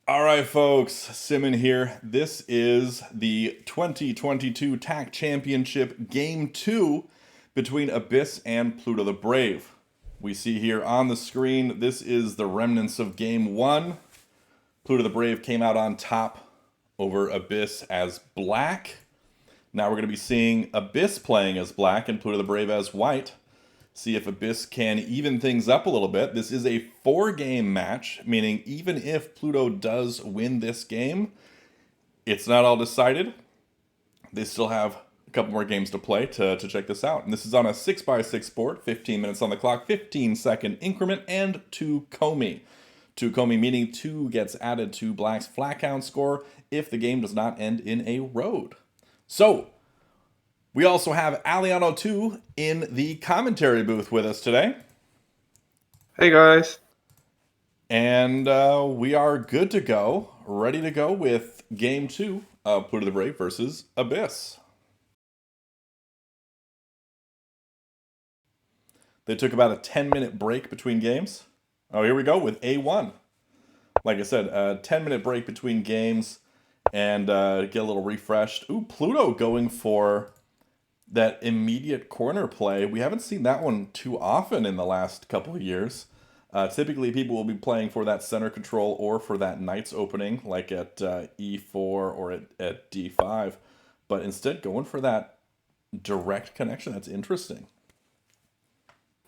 All right, folks, Simon here. This is the 2022 TAC Championship Game 2 between Abyss and Pluto the Brave. We see here on the screen, this is the remnants of Game 1. Pluto the Brave came out on top over Abyss as black. Now we're going to be seeing Abyss playing as black and Pluto the Brave as white. See if Abyss can even things up a little bit. This is a 4-game match, meaning even if Pluto does win this game, it's not all decided. They still have a couple more games to play to check this out. And this is on a 6x6 board, 15 minutes on the clock, 15-second increment, and 2 komi. 2 komi meaning 2 gets added to Black's flat count score if the game does not end in a road. So, we also have Aliano2 in the commentary booth with us today. Hey guys. And we are good to go, ready to go with game 2 of Pluto the Brave versus Abyss. They took about a 10-minute break between games. Oh, here we go with A1. Like I said, a 10-minute break between games and get a little refreshed. Ooh, Pluto going for that immediate corner play. We haven't seen that one too often in the last couple of years. Typically, people will be playing for that center control or for that knight's opening, like at E4 or at D5. But instead, going for that direct connection. That's interesting.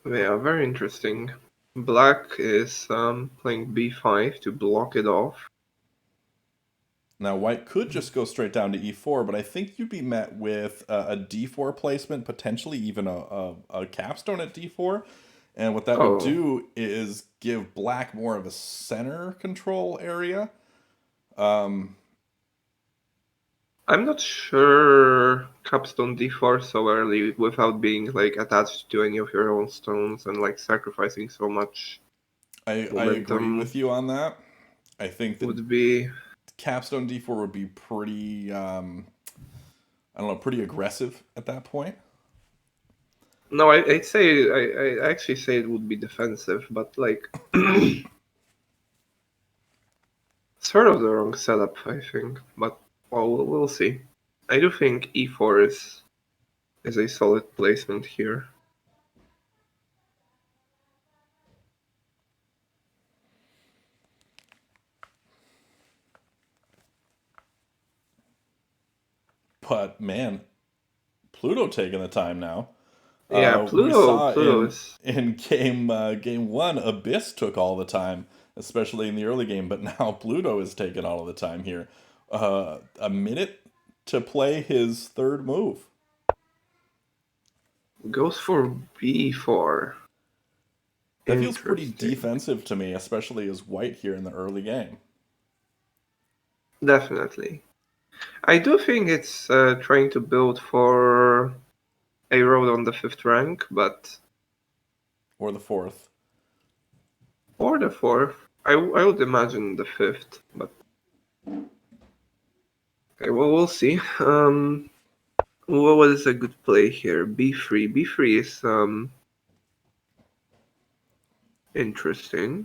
Yeah, very interesting. Black is playing b5 to block it off. Now, white could just go straight down to E4, but I think you'd be met with a D4 placement, potentially even a capstone at D4. And what that would Oh, do is give black more of a center control area. Um, I'm not sure capstone d4 so early without being like attached to any of your own stones and like sacrificing so much I agree with momentum you on that. I think that would be. capstone D4 would be pretty, I don't know, pretty aggressive at that point. No, I'd say I actually say it would be defensive, but like sort of the wrong setup, I think. But well, we'll see. I do think e4 is a solid placement here. But man, Pluto taking the time now. Yeah, We Pluto saw Pluto in is game 1, Abyss took all the time, especially in the early game. But now Pluto is taking all of the time here. A minute to play his third move. goes for b4. That feels pretty Interesting. defensive to me, especially as white here in the early game. Definitely. I do think it's trying to build for a road on the fifth rank, but Or the fourth. or the fourth. I would imagine the fifth, but okay, well we'll see. What is a good play here? B3. B3 is interesting.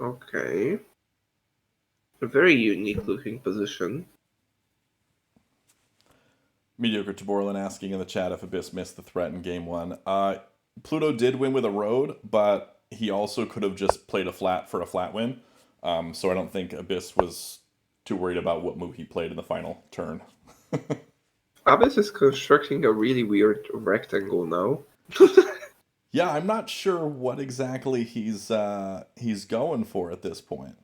Okay. A very unique looking position. Mediocre Taborlin asking in the chat if Abyss missed the threat in game 1. Pluto did win with a road, but he also could have just played a flat for a flat win. So I don't think Abyss was too worried about what move he played in the final turn. Abyss is constructing a really weird rectangle now. Yeah, I'm not sure what exactly he's going for at this point.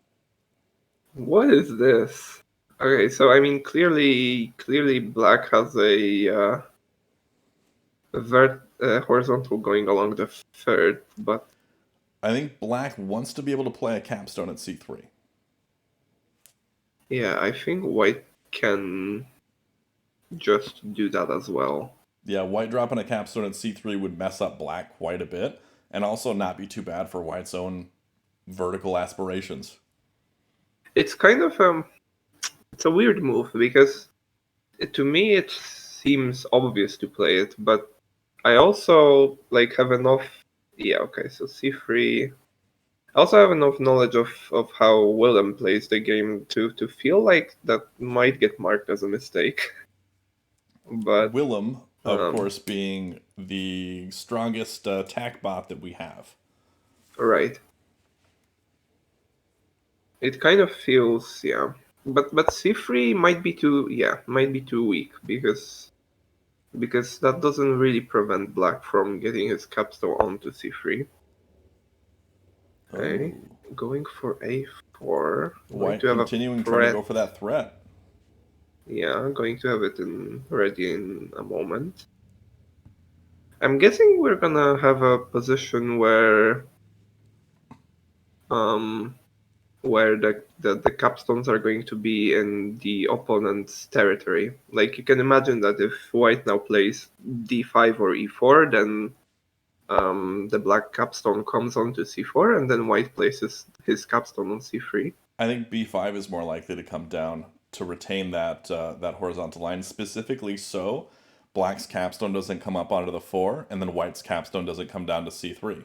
What is this? Okay, so I mean, clearly, black has a horizontal going along the third, but I think Black wants to be able to play a capstone at C3. yeah, I think white can just do that as well. Yeah, white dropping a capstone at C3 would mess up Black quite a bit, and also not be too bad for white's own vertical aspirations. It's kind of it's a weird move because to me it seems obvious to play it, but I also like have enough Yeah, okay, so c3. I also have enough knowledge of how Willem plays the game to feel like that might get marked as a mistake. But Willem, of um, course, being the strongest attack bot that we have. right. It kind of feels, yeah. But c3 might be too weak because that doesn't really prevent Black from getting his capstone onto c3. Okay, Oh, going for a4. Going White to have a continuing trying to threat. go for that threat. Yeah, going to have it ready in a moment. I'm guessing we're gonna have a position um where the capstones are going to be in the opponent's territory. Like you can imagine that if White now plays d5 or e4, then the black capstone comes onto c4, and then White places his capstone on c3. I think b5 is more likely to come down to retain that horizontal line, specifically so Black's capstone doesn't come up onto the 4, and then White's capstone doesn't come down to c3.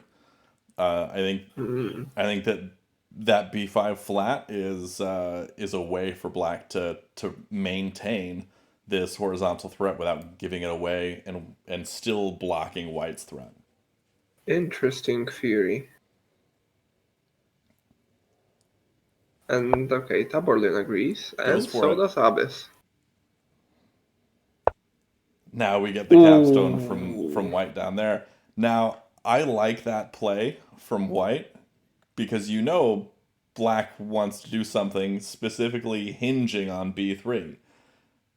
I think Hmm. I think that b5 flat is a way for Black to maintain this horizontal threat without giving it away and still blocking White's threat. Interesting theory. And okay, Taborlin agrees, Goes and for so it. does Abyss. Now we get the capstone from Ooh. White down there. Now I like that play from White because Black wants to do something specifically hinging on b3,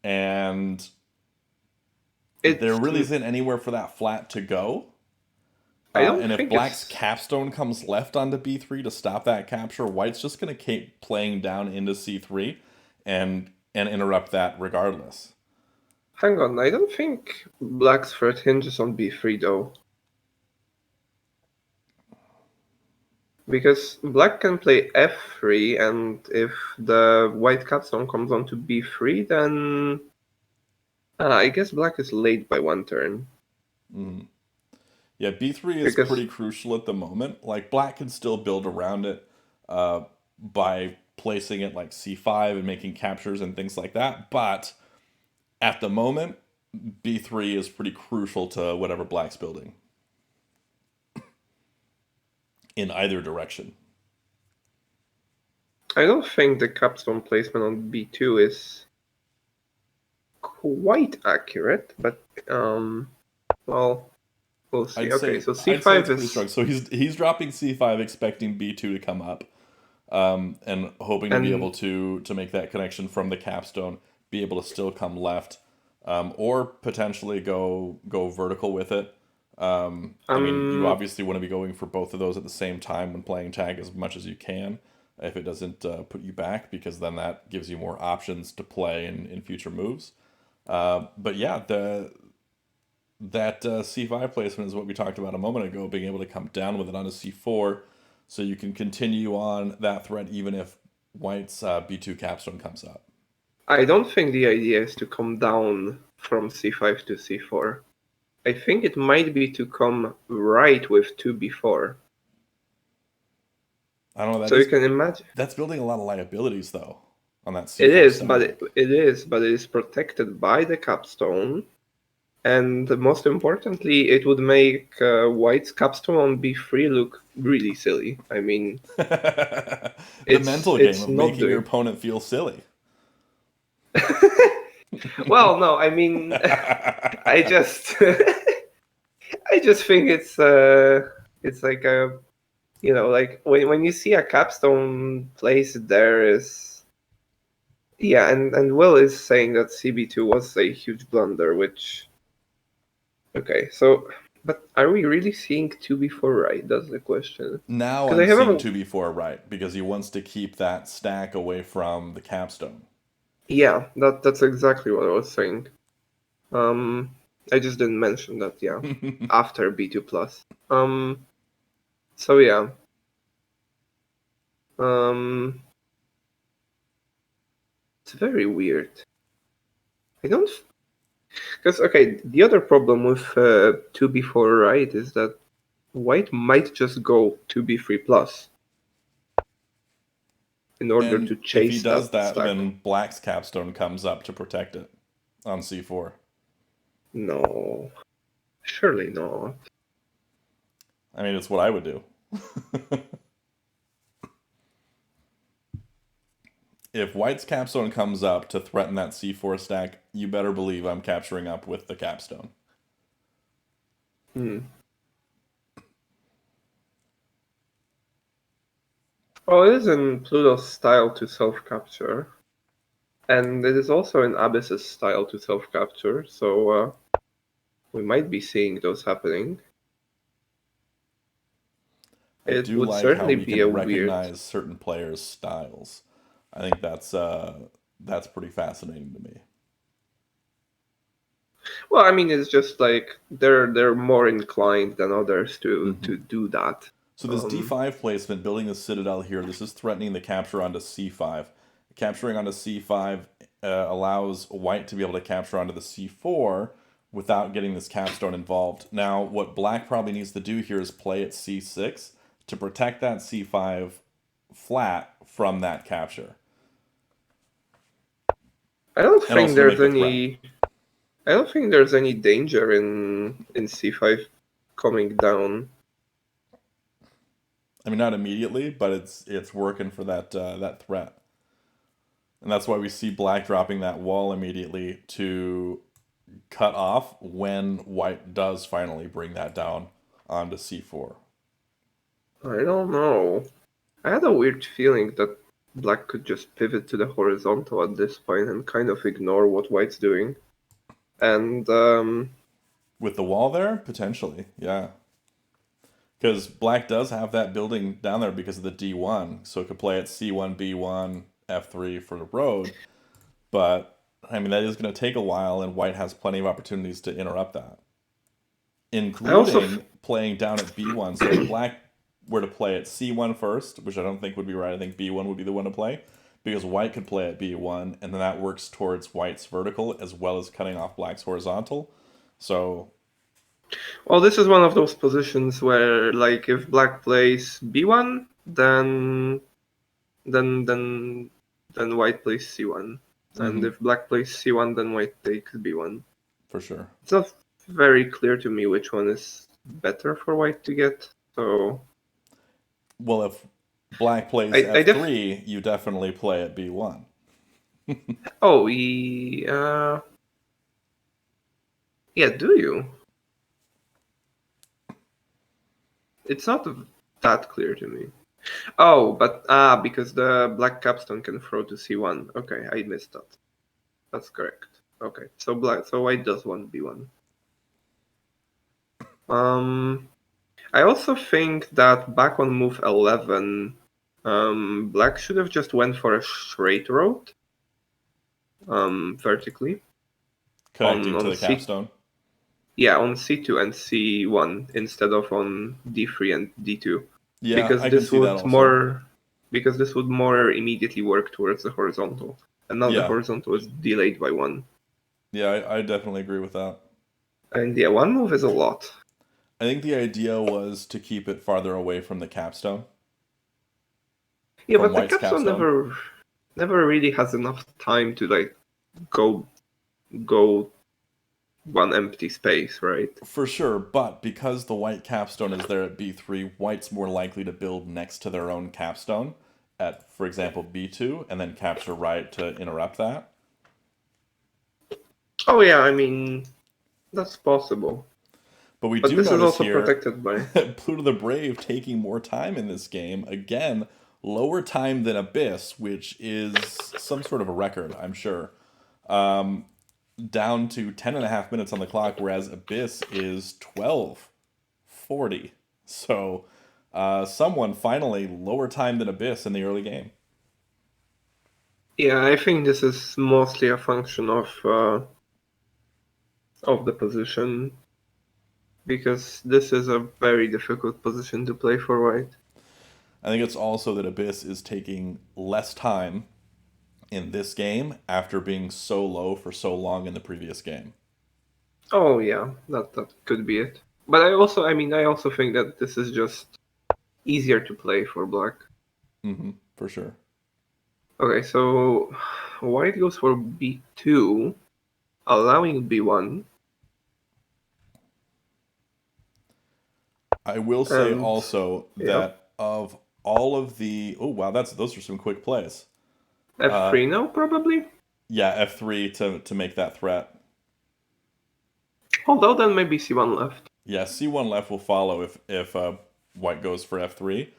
and there It's really isn't anywhere for that flat to go. I don't And if think Black's it's capstone comes left onto b3 to stop that capture, White's just going to keep playing down into c3 and interrupt that regardless. hang on, I don't think Black's threat hinges on b3 though. Because Black can play f3, and if the white capstone comes onto b3, then I guess Black is late by one turn. Mhm. Yeah, b3 is Because pretty crucial at the moment. Like Black can still build around it by placing it like c5 and making captures and things like that. But at the moment, b3 is pretty crucial to whatever Black's building in either direction. I don't think the capstone placement on b2 is quite accurate, but well, we'll see. Okay, so I'd say it's c5 pretty is strong. So he's dropping c5, expecting b2 to come up, and hoping to be able and to make that connection from the capstone, be able to still come left, or potentially go vertical with it. I mean, you um obviously want to be going for both of those at the same time when playing tag as much as you can, if it doesn't put you back, because then that gives you more options to play in future moves. But yeah, the that c5 placement is what we talked about a moment ago, being able to come down with it on a c4, so you can continue on that threat even if White's b2 capstone comes up. I don't think the idea is to come down from c5 to c4. I think it might be to come right with 2b4. I don't know. So you can imagine That's building a lot of liabilities though on that it c4 is, but stack. it is protected by the capstone, and most importantly, it would make White's capstone on b3 look really silly. I mean, The mental game it's of not making your doing. opponent feel silly. Well, no, I mean, I just I just think it's like a like when you see a capstone placed there is yeah, and Will is saying that CB2 was a huge blunder, which okay, so but are we really seeing 2 before right? That's the question. Now Because I I'm seeing haven't 2b4 right because he wants to keep that stack away from the capstone. yeah, that's exactly what I was saying. Um I just didn't mention that, yeah. After B2 plus. So yeah. Um it's very weird. I don't because okay, the other problem with 2 before right is that white might just go to b3 plus in order to And if he chase does that that, stack. then black's capstone comes up to protect it on c4. No, surely not. I mean, it's what I would do. If white's capstone comes up to threaten that c4 stack, you better believe I'm capturing up with the capstone. Hmm. Well, it is in Pluto's style to self-capture, and it is also in Abyss's style to self-capture, so we might be seeing those happening. I It do would like how certainly we be a can weird. recognize certain players' styles. I think that's pretty fascinating to me. Well, I mean, it's just like they're more inclined than others to Hmm. do that. So this Um, d5 placement, building the citadel here, this is threatening the capture onto c5. Capturing onto c5 allows white to be able to capture onto the c4 without getting this capstone involved. Now, what black probably needs to do here is play at c6 to protect that c5 flat from that capture, I don't and think also to make there's the threat. any. I don't think there's any danger in c5 coming down. I mean, not immediately, but it's working for that threat, and that's why we see black dropping that wall immediately to cut off when white does finally bring that down onto c4. I don't know. I had a weird feeling that black could just pivot to the horizontal at this point and kind of ignore what white's doing. And With the wall there, potentially, yeah. Because black does have that building down there because of the d1, so it could play at c1, b1, f3 for the road. But I mean, that is going to take a while, and white has plenty of opportunities to interrupt that, I also including playing down at b1. So if black were to play at c1 first, which I don't think would be right, I think b1 would be the one to play, because white could play at b1, and then that works towards white's vertical as well as cutting off black's horizontal. So, well, this is one of those positions where, like, if black plays b1, then then then white plays c1, and mhm, if black plays c1, then white takes b1. for sure. It's not very clear to me which one is better for white to get. So Well, if black plays I def f3, you definitely play at b1. oh yeah, yeah. Do you? It's not that clear to me. Oh, but because the black capstone can throw to c1. Okay, I missed that. That's correct. Okay, so white does want b1. Um, I also think that back on move 11, black should have just went for a straight road, vertically Connecting to on the c capstone. yeah on c2 and c1 instead of on d3 and d2, Yeah, because I can this see that would also. more because this would more immediately work towards the horizontal, and now the Yeah, horizontal is delayed by one. yeah, I definitely agree with that. And yeah, one move is a lot. I think the idea was to keep it farther away from the capstone, Yeah, from but the white's capstone capstone. never really has enough time to like go go one empty space, right? For sure, but because the white capstone is there at b3, white's more likely to build next to their own capstone at, for example, b2, and then capture right to interrupt that. Oh yeah, I mean that's possible. But we But do this is notice also here protected by. Pluto the Brave taking more time in this game. Again, lower time than Abyss, which is some sort of a record, I'm sure. Um, Down to 10 and a half minutes on the clock, whereas Abyss is 12:40. So, someone finally lower time than Abyss in the early game. Yeah, I think this is mostly a function of the position because this is a very difficult position to play for white. I think it's also that Abyss is taking less time in this game after being so low for so long in the previous game. Oh yeah, that could be it. But I also think that this is just easier to play for black. For sure. Okay, so white goes for b2, allowing b1, I will say and also yeah, that of all of the, oh wow, those are some quick plays. f3 now probably. Yeah, F3 to make that threat. Although then maybe c1 left. Yeah, C1 left will follow if white goes for F3,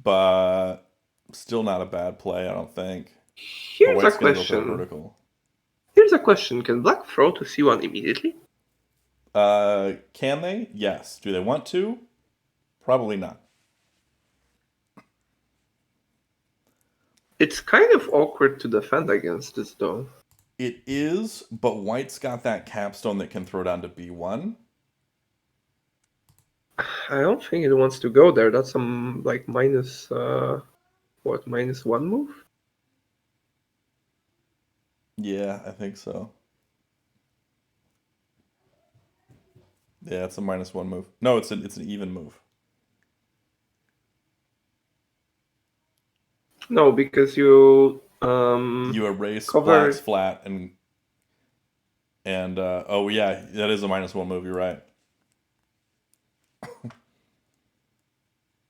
but still not a bad play, I don't think. But Here's a white's gonna go for that question. vertical. Here's a question. Can black throw to c1 immediately? Can they? Yes. Do they want to? Probably not. It's kind of awkward to defend against this though. It is, but white's got that capstone that can throw down to B1. I don't think it wants to go there. That's some like minus -1 move? Yeah, I think so. Yeah, it's a -1 move. No, it's an even move. No, because you You erase black's cover. flat and oh yeah, that is a -1 move. You're right.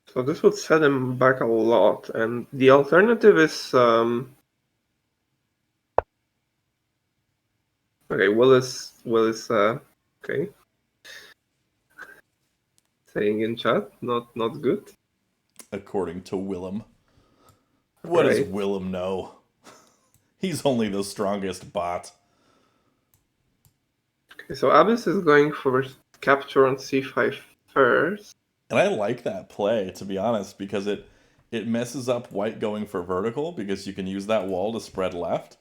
So this would set him back a lot, and the alternative is okay. Willis okay, saying in chat, not good. According to Willem. What does Right. Willem know? He's only the strongest bot. Okay, so Abyss is going for capture on c5 first. And I like that play, to be honest, because it messes up white going for vertical because you can use that wall to spread left,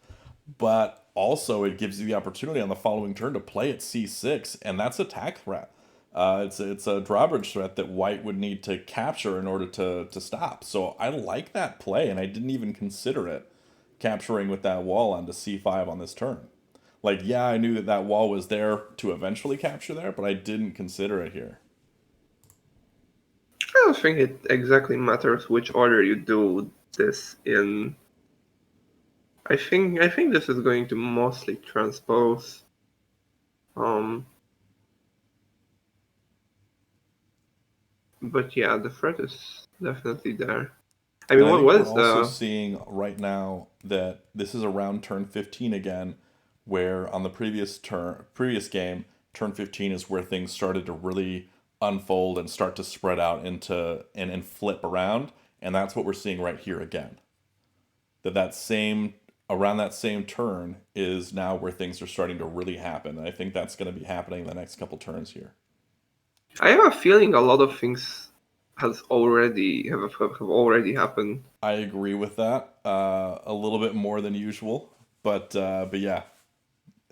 but also it gives you the opportunity on the following turn to play at c6, and that's attack threat. It's a drawbridge threat that white would need to capture in order to stop. So I like that play, and I didn't even consider it capturing with that wall onto c5 on this turn. Like, yeah, I knew that that wall was there to eventually capture there, but I didn't consider it here. I don't think it exactly matters which order you do this in. I think this is going to mostly transpose. Um, but yeah, the threat is definitely there. I And mean, I what think what we're is also the seeing right now that this is around turn 15 again, where on the previous game, turn 15 is where things started to really unfold and start to spread out into and flip around. And that's what we're seeing right here again. That same around that same turn is now where things are starting to really happen. And I think that's going to be happening the next couple turns here. I have a feeling a lot of things have already happened. I agree with that a little bit more than usual, but yeah,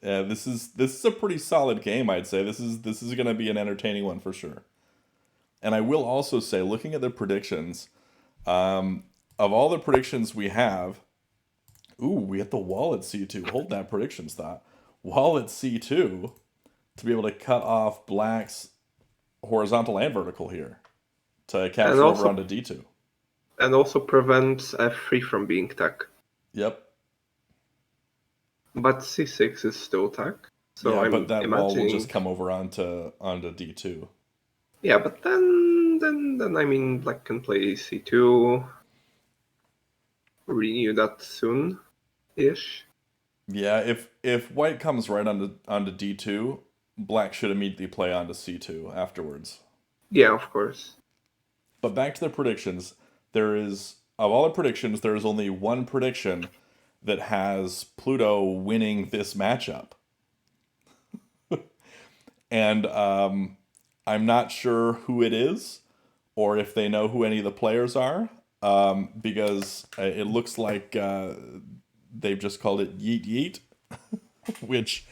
this is a pretty solid game, I'd say. This is going to be an entertaining one for sure. And I will also say, looking at the predictions, of all the predictions we have, ooh, we get the wall at C2. Hold that predictions thought. Wall at C2 to be able to cut off black's horizontal and vertical here to And capture over also onto D2. and also prevents f3 from being tech. Yep. But c6 is still tech. So Yeah, but I'm that wall will just imagining come over onto D2. yeah, but then I mean black can play c2, renew that soon ish. Yeah, if white comes right onto D2, black should immediately play onto C2 afterwards. Yeah, of course. But back to the predictions, there is of all the predictions, there is only one prediction that has Pluto winning this matchup. And I'm not sure who it is or if they know who any of the players are, because it looks like they've just called it Yeet Yeet, which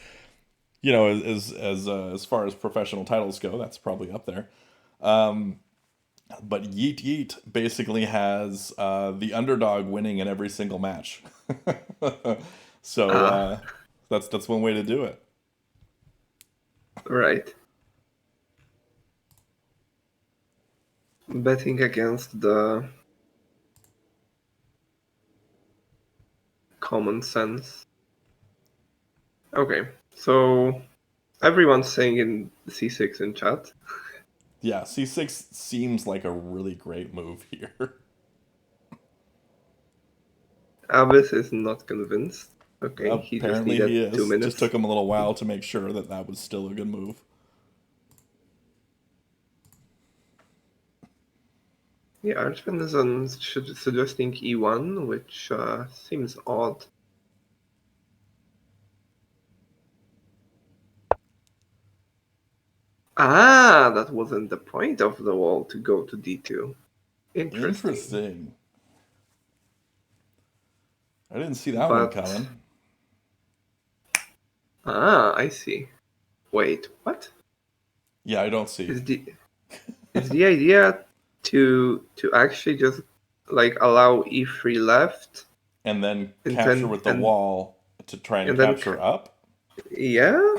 as far as professional titles go, that's probably up there. But Yeet Yeet basically has the underdog winning in every single match. So Ah, that's one way to do it. right. betting against the common sense. Okay, so everyone's saying in c6 in chat. Yeah, c6 seems like a really great move here. Abyss is not convinced. Okay, he just Apparently needed he two is. Just minutes. took him a little while to make sure that that was still a good move. Yeah, Archman is suggesting e1, which seems odd. Ah, that wasn't the point of the wall to go to d2. Interesting. Interesting. I didn't see that one But, coming. I see. Wait, what? Yeah, I don't see. Is the idea to actually just like allow e3 left And then and capture then with the wall to try and and then capture up? yeah,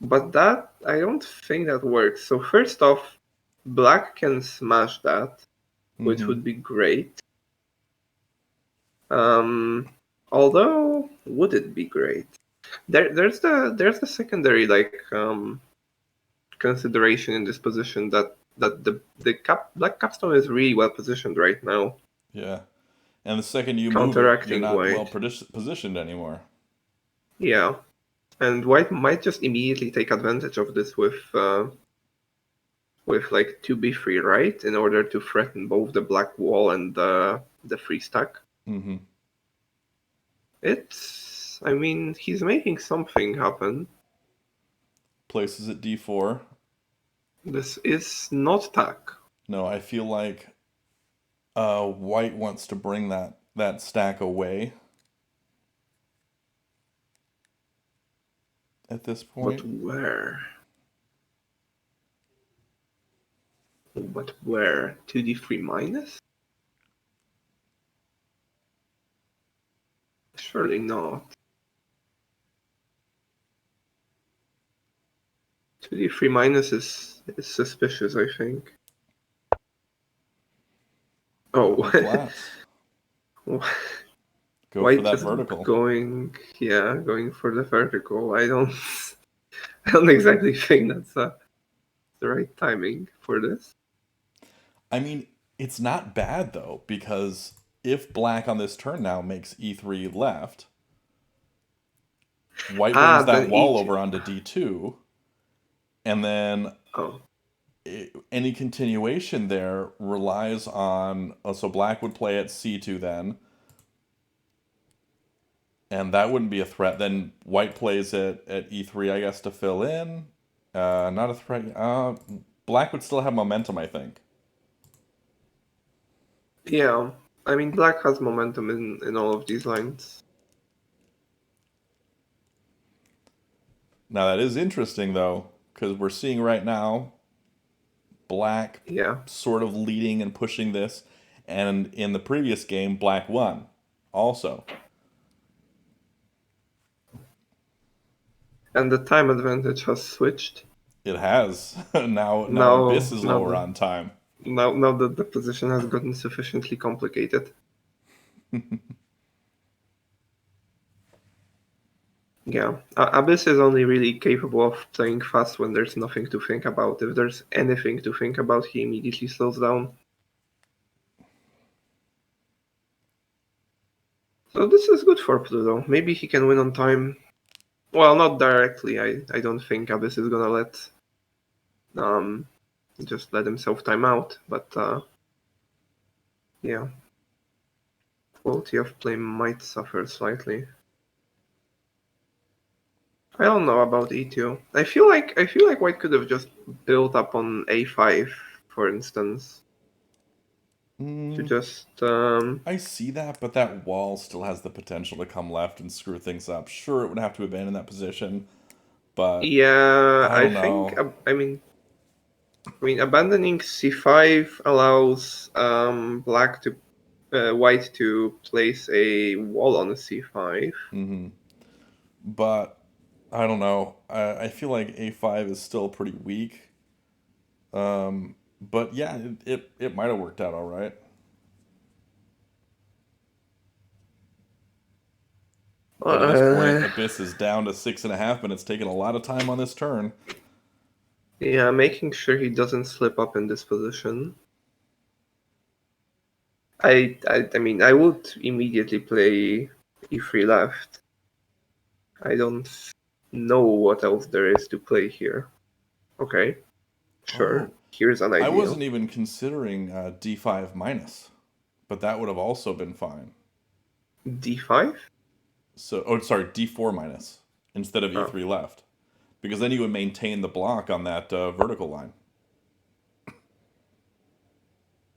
but that I don't think that works. So first off, black can smash that, which Mm-hmm. would be great. Um, although would it be great? There's the secondary consideration in this position that the black capstone is really well positioned right now, Yeah. And the second you move it, you're counteracting not well white. positioned anymore. Yeah, and white might just immediately take advantage of this with like 2b3, right, in order to threaten both the black wall and the free stack. Mm-hmm. I mean, he's making something happen. Places at d4. This is not tack. No, I feel like white wants to bring that stack away at this But point. where? But where? 2d3 minus? Surely not. 2d3 minus is suspicious, I think. Go Oh, flats. Go for white that just vertical. going for the vertical. I don't exactly think that's the right timing for this. I mean, it's not bad though, because if black on this turn now makes e3 left, white brings that Then wall e2. over onto d2, and then Oh, any continuation there relies on. So black would play at c2 then, and that wouldn't be a threat. Then white plays at e3, I guess, to fill in. Not a threat. Black would still have momentum, I think. yeah. I mean, black has momentum in all of these lines. Now that is interesting though, because we're seeing right now black Yeah. sort of leading and pushing this, and in the previous game, black won also. And the time advantage has switched. It has. Now Now, Abyss is now lower the on time. now that the position has gotten sufficiently complicated. Yeah, Abyss is only really capable of playing fast when there's nothing to think about. If there's anything to think about, he immediately slows down. So this is good for Pluto. Maybe he can win on time. Well, not directly. I don't think Abyss is gonna um just let himself time out. But yeah, quality of play might suffer slightly. I don't know about E2. I feel like White could have just built up on A5, for instance, to Mm, just I see that, but that wall still has the potential to come left and screw things up. Sure, it would have to abandon that position, but yeah, I I don't think know. I mean abandoning C5 allows black to white to place a wall on a C5. Hmm. But I don't know. I feel like a5 is still pretty weak. But yeah, it might have worked out all right. But at this point, Uh, Abyss is down to 6.5 minutes, taking a lot of time on this turn. yeah, making sure he doesn't slip up in this position. I mean, I would immediately play e3 left. I don't know what else there is to play here. Okay, sure. Oh, Here's an I idea. wasn't even considering d5 minus, but that would have also been fine. D5? So, oh, sorry, d4 minus instead of Oh, e3 left, because then you would maintain the block on that vertical line.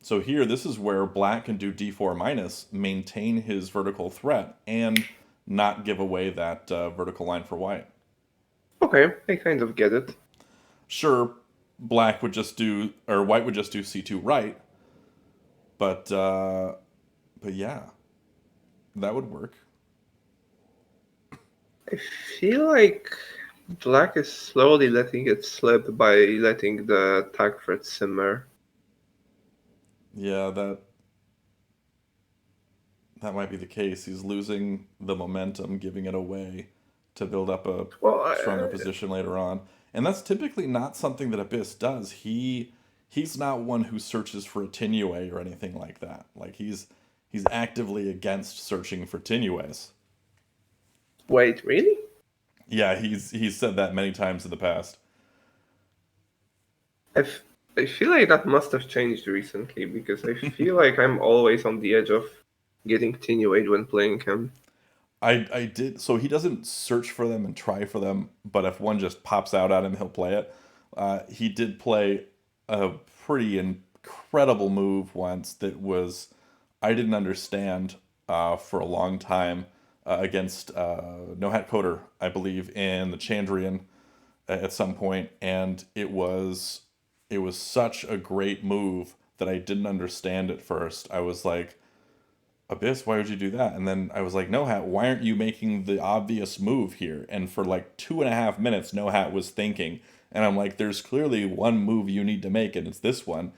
So here, this is where black can do d4 minus, maintain his vertical threat, and not give away that vertical line for white. okay, I kind of get it. Sure, black would just do, or white would just do c2 right, but yeah, that would work. I feel like black is slowly letting it slip by letting the tag threat simmer. Yeah, that might be the case. He's losing the momentum, giving it away to build up a Well, stronger position later on. And that's typically not something that Abyss does. He's not one who searches for a Tinue or anything like that. Like he's actively against searching for Tinues. wait, really? Yeah, he's said that many times in the past. I, f- I feel like that must have changed recently because I feel like I'm always on the edge of getting tenuate when playing him. I did so he doesn't search for them and try for them, but if one just pops out at him, he'll play it. He did play a pretty incredible move once that was I didn't understand for a long time against No Hat Coder, I believe, in the Chandrian at some point, and it was such a great move that I didn't understand at first. I was like, Abyss, why would you do that? And then I was like, No Hat, why aren't you making the obvious move here? And for like 2.5 minutes, No Hat was thinking. And I'm like, there's clearly one move you need to make, and it's this one.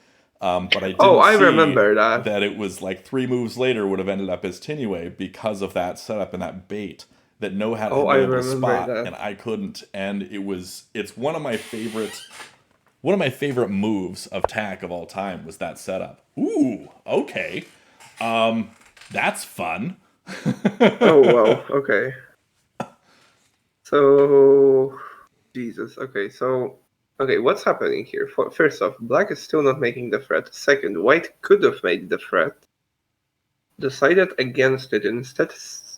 But I Oh, didn't I see remember that. that it was like 3 moves later would have ended up as Tinue because of that setup and that bait that No Hat Oh, had I been able to remember spot, that. and I couldn't. And it's one of my favorite moves of TAC of all time was that setup. Ooh, okay. That's fun. Oh, wow. Okay. So, Jesus. Okay, what's happening here? First off, black is still not making the threat. Second, white could have made the threat, decided against it, instead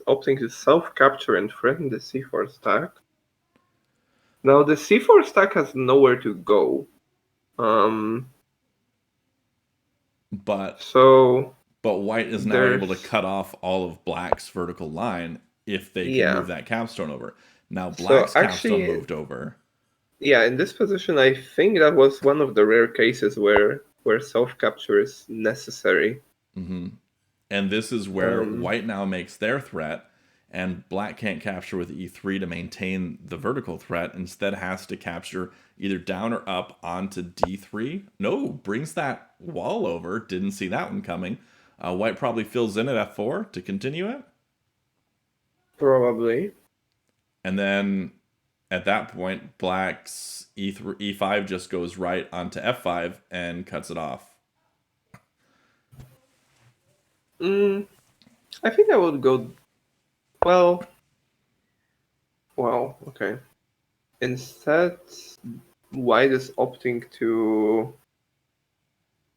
opting to self-capture and threaten the C4 stack. Now, the C4 stack has nowhere to go. Um, but so but white is now able to there's cut off all of black's vertical line if they can yeah. move that capstone over. Now So black's capstone actually, moved over. yeah, in this position, I think that was one of the rare cases where self-capture is necessary. Hmm. And this is where Um, white now makes their threat, and black can't capture with e3 to maintain the vertical threat. Instead, has to capture either down or up onto d3. No, brings that wall over. Didn't see that one coming. White probably fills in at f4 to continue it. Probably. And then at that point, black's e5 just goes right onto f5 and cuts it off. Mm, I think I would go. Well, okay. Instead, white is opting to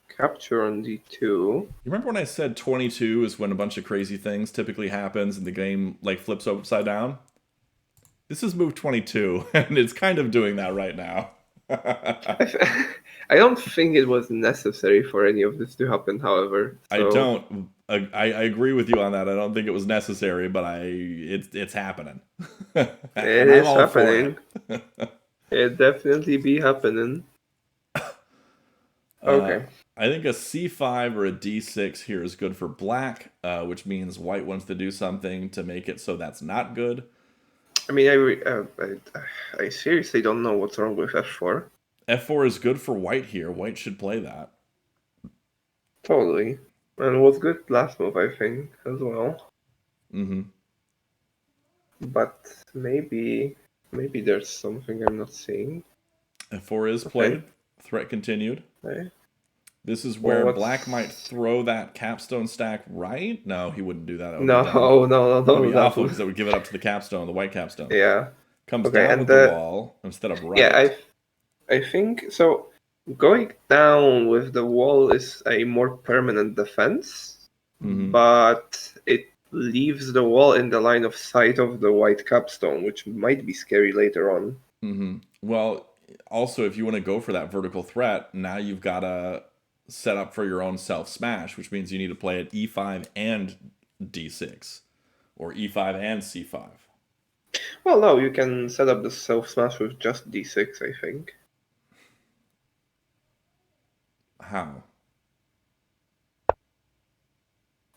capture on d2. You remember when I said 22 is when a bunch of crazy things typically happens and the game like flips upside down? This is move 22, and it's kind of doing that right now. I don't think it was necessary for any of this to happen, however. I So don't. I agree with you on that. I don't think it was necessary, but it's happening, it and I'm is all for happening. it. It definitely be happening. Uh, Okay. I think a c5 or a d6 here is good for black, which means white wants to do something to make it so that's not good. I mean, I seriously don't know what's wrong with f4. f4 is good for white here. White should play that. Totally. And was good last move, I think, as well. Mm-hmm. But maybe there's something I'm not seeing. f4 is Okay. played. Threat continued. Okay. This is Well, where black might what's throw that capstone stack right. No, he wouldn't do that. That would be no, dumb. no, That'd no, be that awful would because that would give it up to the capstone, the white capstone. yeah. Comes Okay, down and with the wall instead of yeah, right. I think so. Going down with the wall is a more permanent defense, Mm-hmm. but it leaves the wall in the line of sight of the white capstone, which might be scary later on. Mm-hmm. Well, also, if you want to go for that vertical threat, now you've got to set up for your own self smash, which means you need to play at e5 and d6, or e5 and c5. Well, no, you can set up the self smash with just d6, I think. How?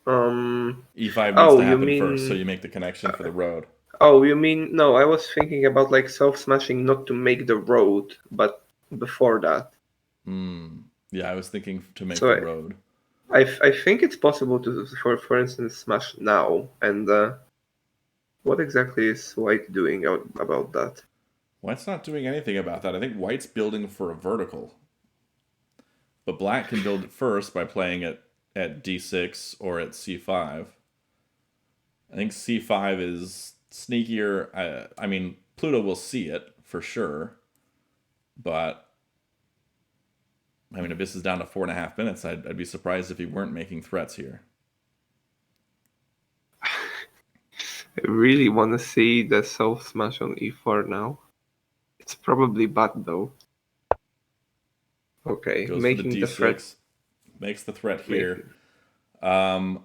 Um. e5 needs Oh, to you happen first, so mean? you make the connection for the road. Oh, you mean? No, I was thinking about like self smashing not to make the road, but before that. Hmm. Yeah, I was thinking to make So the road. I think it's possible to, for instance, smash now. And what exactly is White doing about that? White's not doing anything about that. I think White's building for a vertical. But Black can build it first by playing it at d6 or at c5. I think c5 is sneakier. I mean, Pluto will see it for sure. But, I mean, Abyss is down to 4.5 minutes. I'd be surprised if he weren't making threats here. I really want to see the self smash on e4 now. It's probably bad though. Okay, Goes for the making the threat. d6. Makes the threat here. Making. Um,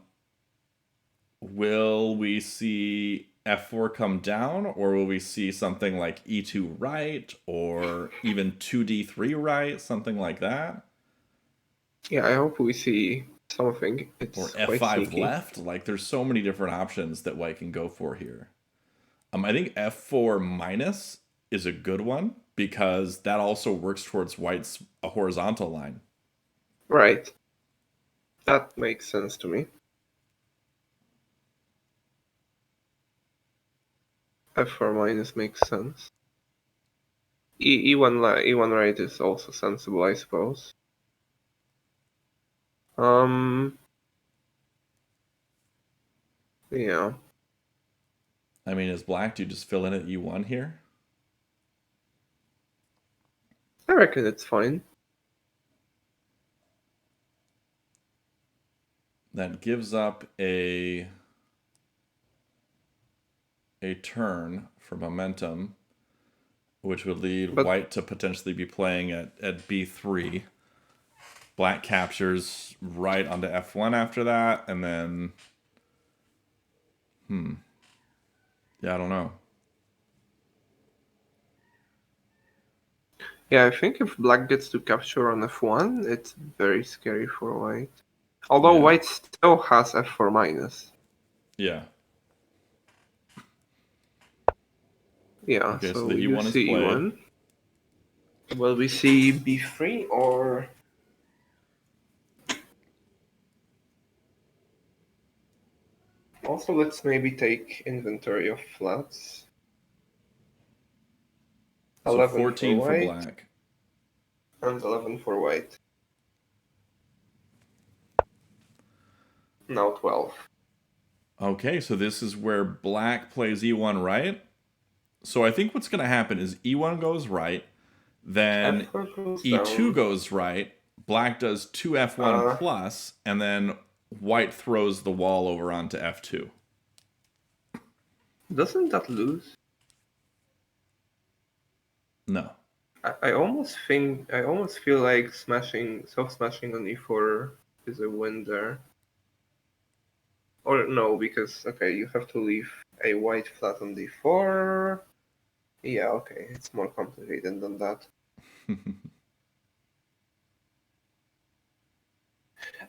will we see f4 come down, or will we see something like e2 right, or even 2d3 right, something like that? Yeah, I hope we see something. Or It's quite f5 sneaky. left? Like, there's so many different options that white can go for here. I think f4 minus is a good one because that also works towards white's a horizontal line. Right. That makes sense to me. F4 minus makes sense. E1 right is also sensible, I suppose. Um. Yeah. I mean, is black, do you just fill in at e1 here? I reckon it's fine. That gives up a turn for momentum, which would lead But white to potentially be playing at b3. Black captures right onto f1 after that, and then yeah, I don't know. yeah, I think if black gets to capture on f1, it's very scary for white. Although Yeah. white still has f4 minus. Yeah. Yeah, Okay, so so the you e1 is see played. e1. Will we see b3 or... Also, let's maybe take inventory of flats. So 11 for 14 for white black. and 11 for white. Now 12. Okay, so this is where black plays e1 right. So I think what's going to happen is e1 goes right, then f4 goes e2 down. goes right, black does 2f1 Uh, plus, and then white throws the wall over onto f2. doesn't that lose? No. I almost feel like self-smashing on e4 is a win there. Or no, because, okay, you have to leave a white flat on d4. Yeah, okay, it's more complicated than that.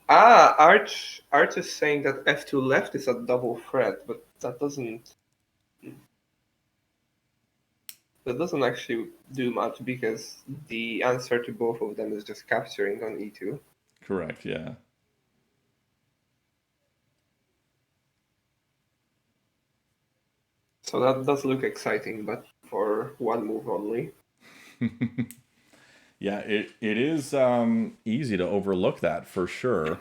Ah, Arch is saying that f2 left is a double threat, but that doesn't... That doesn't actually do much because the answer to both of them is just capturing on e2. Correct, yeah. So that does look exciting, but for one move only. Yeah, it is easy to overlook that for sure.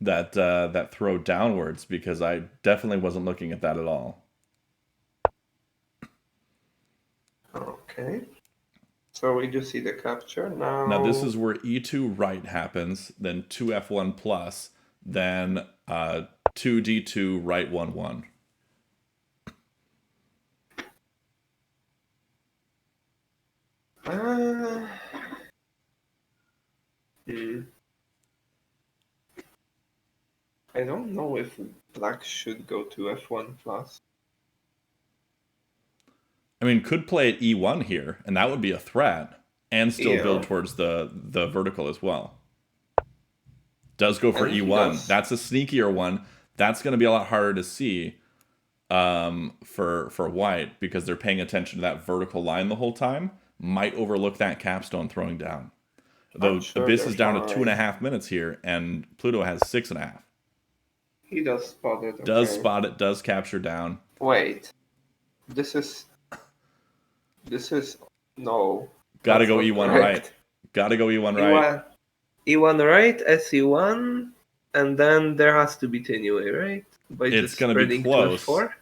That throw downwards, because I definitely wasn't looking at that at all. Okay. So we do see the capture now. Now this is where e2 right happens, then 2f1 plus, then 2d2 right 1-1. Uh, hmm. I don't know if black should go to f1 plus. I mean, could play at e1 here, and that would be a threat, and still build Yeah. towards the vertical as well. Does go for And he e1. does. That's a sneakier one. That's going to be a lot harder to see for white, because they're paying attention to that vertical line the whole time. Might overlook that capstone throwing down. I'm Though sure Abyss they're is down to fine. 2.5 minutes here, and Pluto has 6.5. He does spot it, Does okay. spot it, does capture down. Wait. This is... No. Gotta That's go not e1 right. correct. Gotta go e1 right. E1... E1 right, SE1, and then there has to be Tinue, right? By It's just gonna be spreading to close. F4.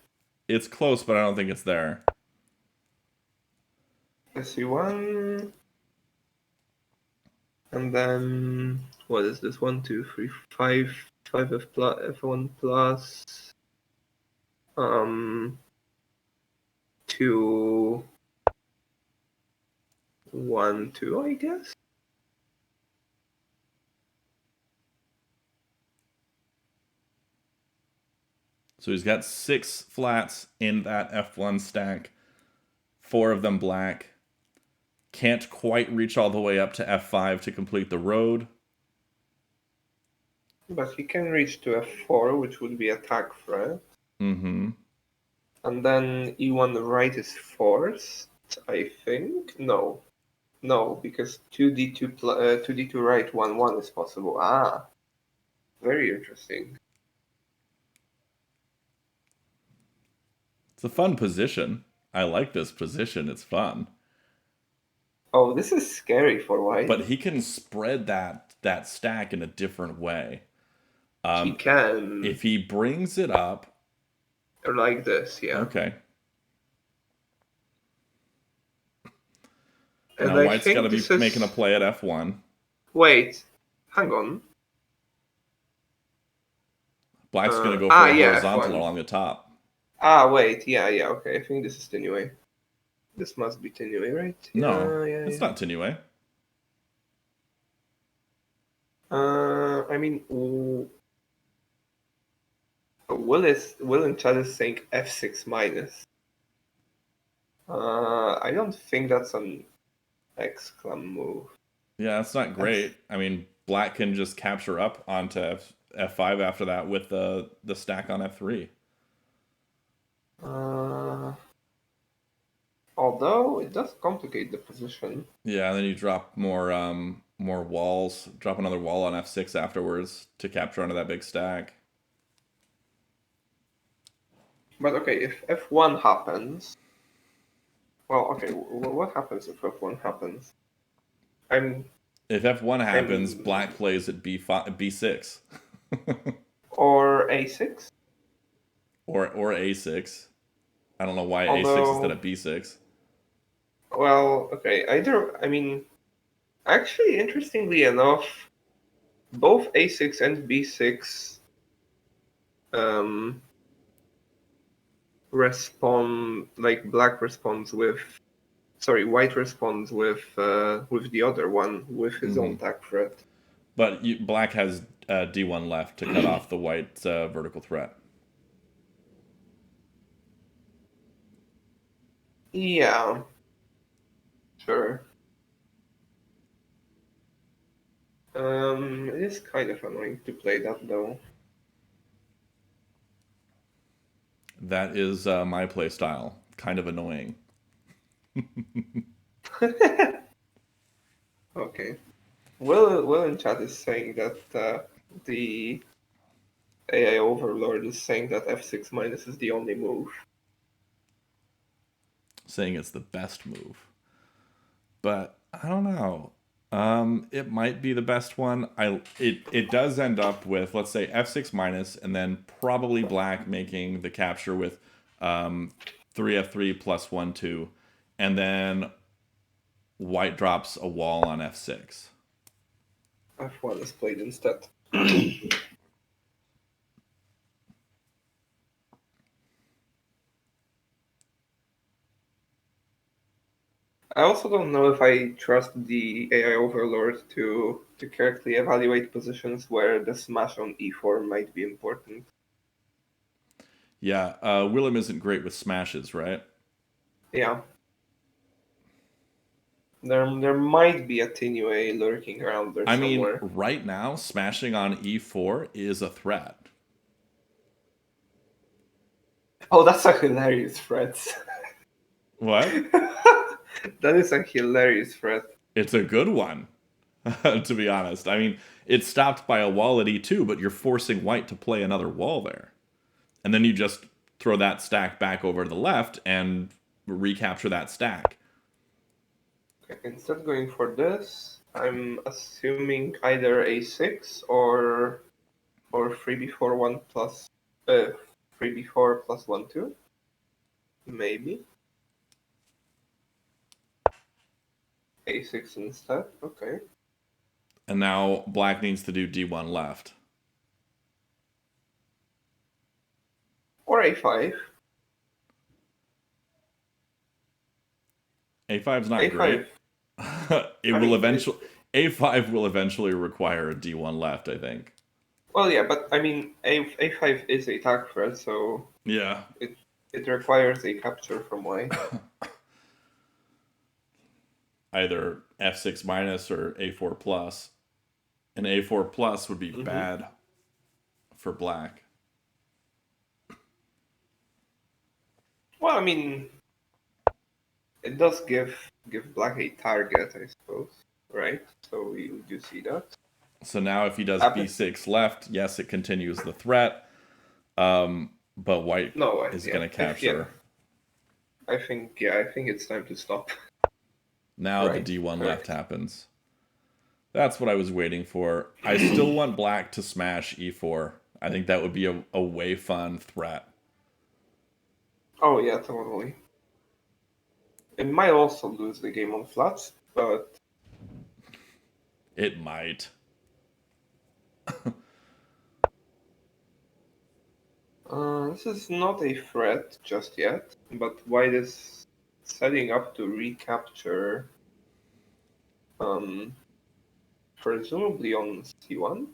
It's close, but I don't think it's there. SE1, and then what is this? 1, 2, 3, 5, 5 F1 plus, 2, 1, 2, I guess. So he's got 6 flats in that f1 stack, 4 of them black. Can't quite reach all the way up to f5 to complete the road. But he can reach to F4, which would be attack threat. Mm-hmm. And then E1 right is forced, I think. No, because 2d2 right 1-1 is possible. Ah, very interesting. It's a fun position. I like this position. It's fun. Oh, this is scary for white. But he can spread that stack in a different way. He Um, can, if he brings it up, like this, yeah. okay. And Now I white's got to think be this making a is... play at f1. Wait, hang on. Black's going to go for a Yeah, horizontal F1. along the top. Wait, yeah, okay. I think this is Tinue. This must be Tinue, right? No, Yeah. it's not Tinue. I mean, Will in chat is saying f6 minus. I don't think that's an exclam move. Yeah, that's not great. I mean, black can just capture up onto f5 after that with the stack on f3. Although it does complicate the position. Yeah, and then you drop more walls. Drop another wall on f6 afterwards to capture onto that big stack. But okay, if f1 happens, well, okay, what happens if f1 happens? If f1 happens, I'm black plays at b5, b6. or a6. or a6. I don't know why a6 instead Although, of b6. well, okay, I mean, actually, interestingly enough, both a6 and b6 um, respond like black responds with white responds with the other one with his own attack threat. But black has d1 left to cut off the white vertical threat. Yeah, sure. It is kind of annoying to play that though. That is my play style. Kind of annoying. Okay. Will in chat is saying that the AI overlord is saying that f6 minus is the only move. Saying it's the best move. But I don't know. It might be the best one. It does end up with, let's say, f6 minus, and then probably black making the capture with 3f3 plus 1 2, and then white drops a wall on f6. f1 is played instead. I also don't know if I trust the AI overlord to correctly evaluate positions where the smash on e4 might be important. Yeah, Willem isn't great with smashes, right? Yeah. There might be a Tinue lurking around there I mean, somewhere. right now, smashing on e4 is a threat. Oh, that's a hilarious threat. What? That is a hilarious threat. It's a good one, to be honest. I mean, it's stopped by a wall at e2, but you're forcing white to play another wall there. And then you just throw that stack back over to the left and recapture that stack. Okay, instead of going for this, I'm assuming either a6 or 3 before 1 plus 3 before plus 1 2. Maybe. A6 instead. Okay. And now black needs to do d1 left. Or a5. A5's not A5. great. It I will mean, eventually A5 will eventually require a d1 left, I think. well, yeah, but I mean, a5 is a tag threat, so Yeah. it requires a capture from white. Either f6 minus or a4 plus. And a4 plus would be Mm-hmm. bad for black. Well, I mean, it does give black a target, I suppose, right? So we do see that. So now if he does Happen? b6 left, yes, it continues the threat. But white No, is yeah, going to yeah. capture. I think it's time to stop. Now the Right, d1 left correct. happens. That's what I was waiting for. I still want black to smash e4. I think that would be a way fun threat. Oh yeah, totally. It might also lose the game on flats, but It might. this is not a threat just yet. But white is setting up to recapture, um, presumably on c1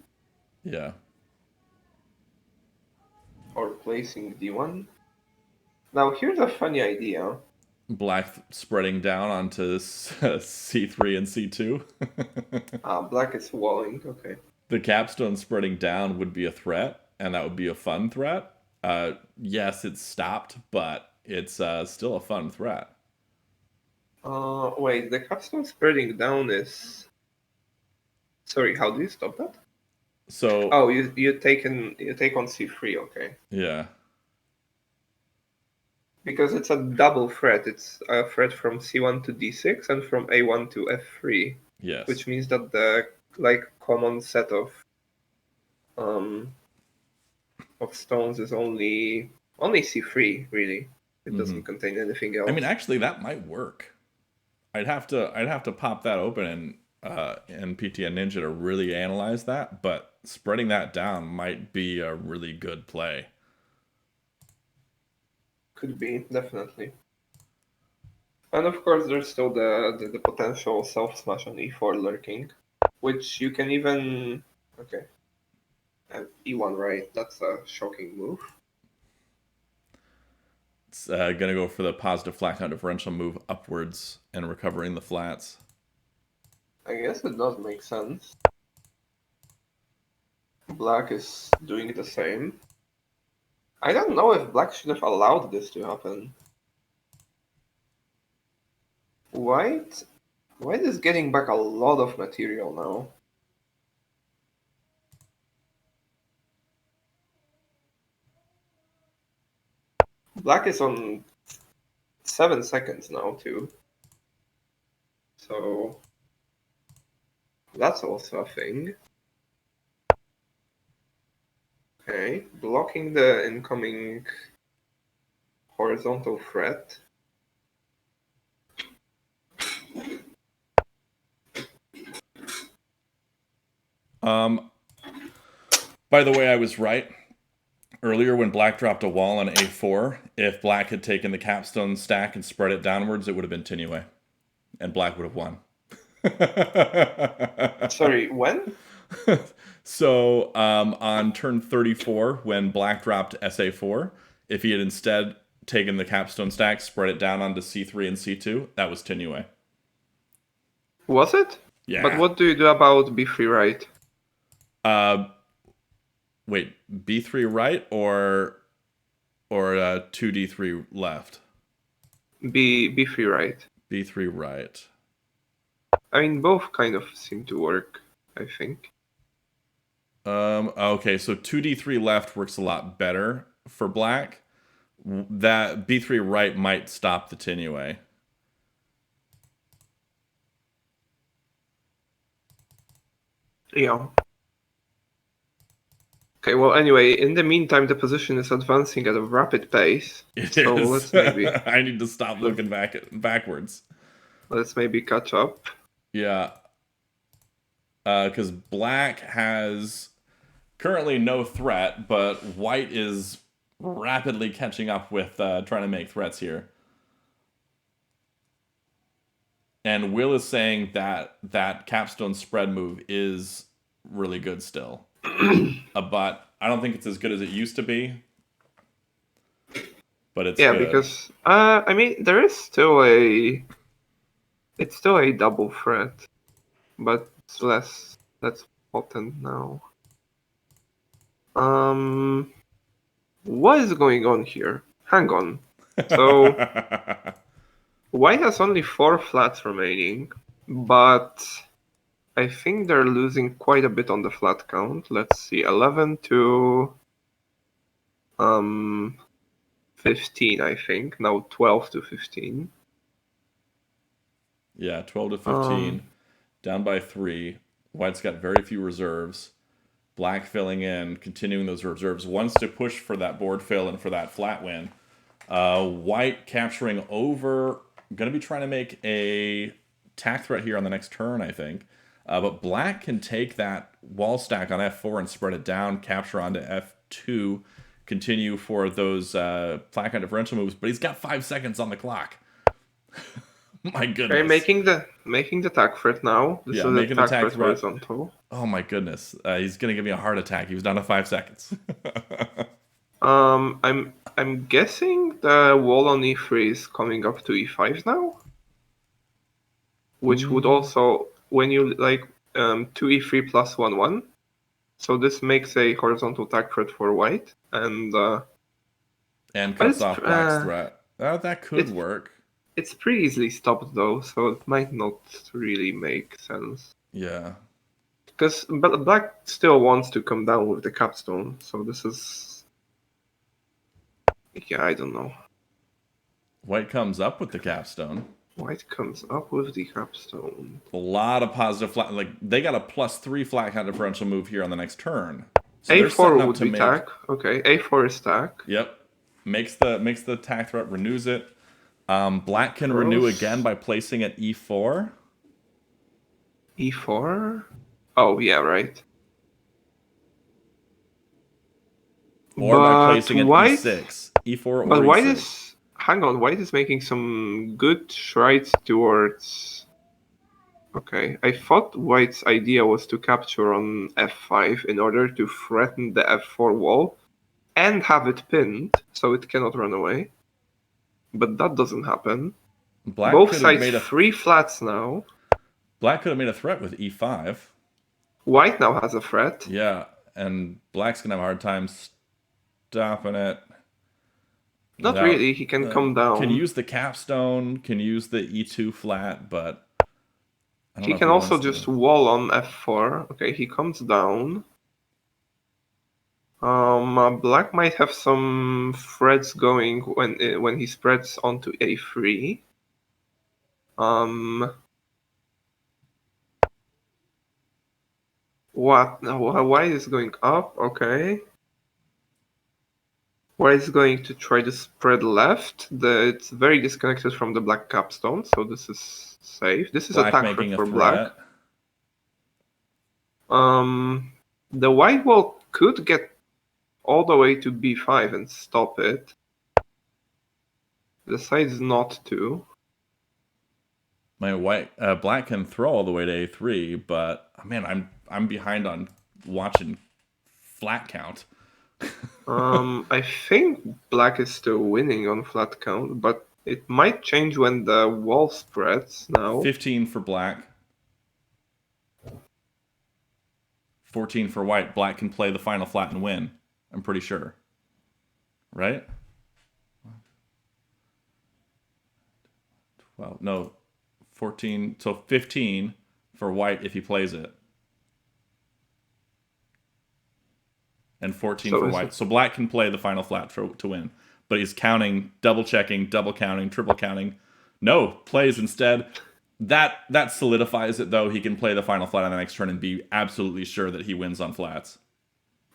Yeah. or placing d1. Now here's a funny idea. Black spreading down onto c3 and c2. Black is walling. Okay. The capstone spreading down would be a threat, and that would be a fun threat. Yes, it's stopped, but it's still a fun threat. Wait, the capstone spreading down is. Sorry, how do you stop that? So, Oh, you take on c3. Okay. yeah. Because it's a double threat. It's a threat from c1 to d6 and from a1 to f3, Yes. which means that the common set um of stones is only c3 really. It Hmm. doesn't contain anything I mean, else. actually, that might work. I'd have to pop that open and PTN Ninja to really analyze that, but spreading that down might be a really good play. Could be definitely. And of course, there's still the potential self smash on e4 lurking, which you can even okay. And e1 right. That's a shocking move. It's gonna go for the positive flat count differential move upwards and recovering the flats. I guess it does make sense. Black is doing the same. I don't know if Black should have allowed this to happen. White is getting back a lot of material now. Black is on 7 seconds now too. So that's also a thing. Okay, blocking the incoming horizontal threat. By the way, I was right. Earlier, when black dropped a wall on a4, if black had taken the capstone stack and spread it downwards, it would have been Tinue. And black would have won. Sorry, when? So on turn 34, when black dropped SA4, if he had instead taken the capstone stack, spread it down onto C3 and C2, that was Tinue. Was it? Yeah. But what do you do about B3 right? Wait, B3 right or 2D3 left? B3 right. B3 right. I mean, both kind of seem to work, I think. Okay, so 2D3 left works a lot better for black. That B3 right might stop the Tinue. Yeah. Okay, well, anyway, in the meantime, the position is advancing at a rapid pace. It so is. let's maybe I need to stop looking backwards. let's maybe catch up. Yeah. Because black has currently no threat, but white is rapidly catching up with trying to make threats here. And Will is saying that that capstone spread move is really good still. But I don't think it's as good as it used to be. But it's good. Because I mean, there is still it's still a double threat, but it's less potent now. What is going on here? Hang on. So white has only 4 flats remaining, but I think they're losing quite a bit on the flat count. Let's see, 11 to 15, I think. Now 12 to 15. Yeah, 12 to 15. Down by 3. White's got very few reserves. Black filling in, continuing those reserves. Wants to push for that board fill and for that flat win. White capturing over. Going to be trying to make a tack threat here on the next turn, I think. But black can take that wall stack on F4 and spread it down, capture onto F2, continue for those flat count differential moves. But he's got 5 seconds on the clock. My goodness. Okay, making the tack threat now. This is making a the tack tack threat threat. horizontal. Oh my goodness. He's going to give me a heart attack. He was down to 5 seconds. I'm guessing the wall on E3 is coming up to E5 now, which would also, when you like 2E3 plus 1/1, so this makes a horizontal tack threat for white, and cuts off black's threat. That could work. It's pretty easily stopped though, so it might not really make sense. Yeah. Because black still wants to come down with the capstone, so this is... Yeah, I don't know. White comes up with the capstone. White comes up with the capstone. A lot of positive flat. Like, they got a +3 flat count differential move here on the next turn. So A4 would be tack. Okay, A4 is tack. Yep. Makes the tack threat, renews it. Black can renew again by placing at E4. E4? Oh, yeah, right. Or by placing at E6. E4 or but E6. white is... Hang on, white is making some good strides towards... Okay, I thought white's idea was to capture on F5 in order to threaten the F4 wall and have it pinned so it cannot run away. But that doesn't happen. Black Both sides made 3 flats now. Black could have made a threat with E5. White now has a threat. Yeah, and black's going to have a hard time stopping it. Not really. He can come down. Can use the capstone, can use the E2 flat, but I don't He know if can also wants just to. wall on F4. Okay, he comes down. Black might have some threads going when he spreads onto A3. What? White is going up. Okay. White is going to try to spread left. It's very disconnected from the black capstone, so this is safe. This is Black attack making for a black. threat. The white wall could get all the way to B5 and stop it. Decides not to. Black can throw all the way to A3, but man, I'm behind on watching flat count. I think black is still winning on flat count, but it might change when the wall spreads now. 15 for black. 14 for white. Black can play the final flat and win. I'm pretty sure. Right? Well, no. 14. So 15 for white if he plays it. And 14 for white. So black can play the final flat to win. But he's counting, double checking, double counting, triple counting. No, plays instead. That solidifies it, though. He can play the final flat on the next turn and be absolutely sure that he wins on flats.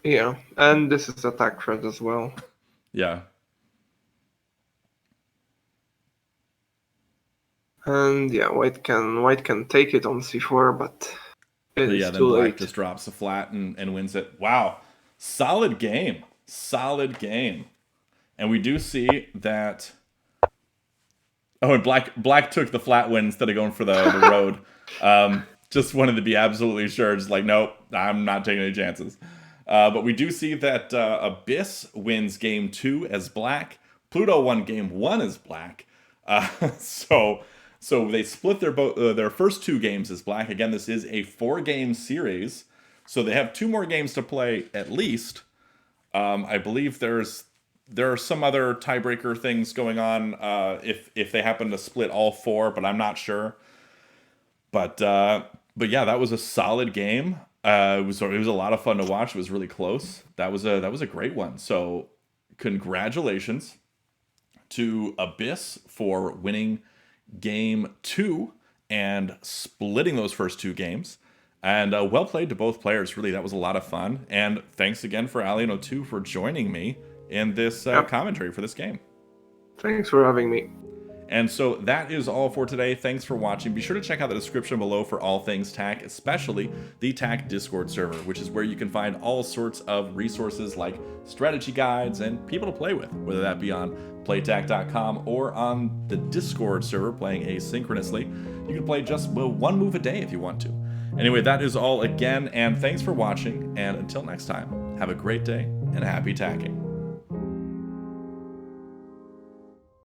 Yeah, and this is attack threat as well. Yeah. And yeah, white can take it on C4, but it is then too black late. just drops a flat and wins it. Wow. Solid game. Solid game. And we do see that. Oh, and black took the flat win instead of going for the road. Just wanted to be absolutely sure. Just like, nope, I'm not taking any chances. But we do see that Abyss wins game 2 as black. Pluto won game 1 as black. So they split their first 2 games as black. Again, this is a 4-game series. So they have 2 more games to play at least. I believe there are some other tiebreaker things going on if they happen to split all 4, but I'm not sure. But yeah, that was a solid game. It was a lot of fun to watch. It was really close. That was a great one. So congratulations to Abyss for winning game 2 and splitting those first 2 games. And well played to both players. Really, that was a lot of fun. And thanks again for Alien02 for joining me in this commentary for this game. Thanks for having me. And so that is all for today. Thanks for watching. Be sure to check out the description below for all things TAC, especially the TAC Discord server, which is where you can find all sorts of resources like strategy guides and people to play with, whether that be on playtac.com or on the Discord server playing asynchronously. You can play just one move a day if you want to. Anyway, that is all again, and thanks for watching, and until next time, have a great day and happy tacking.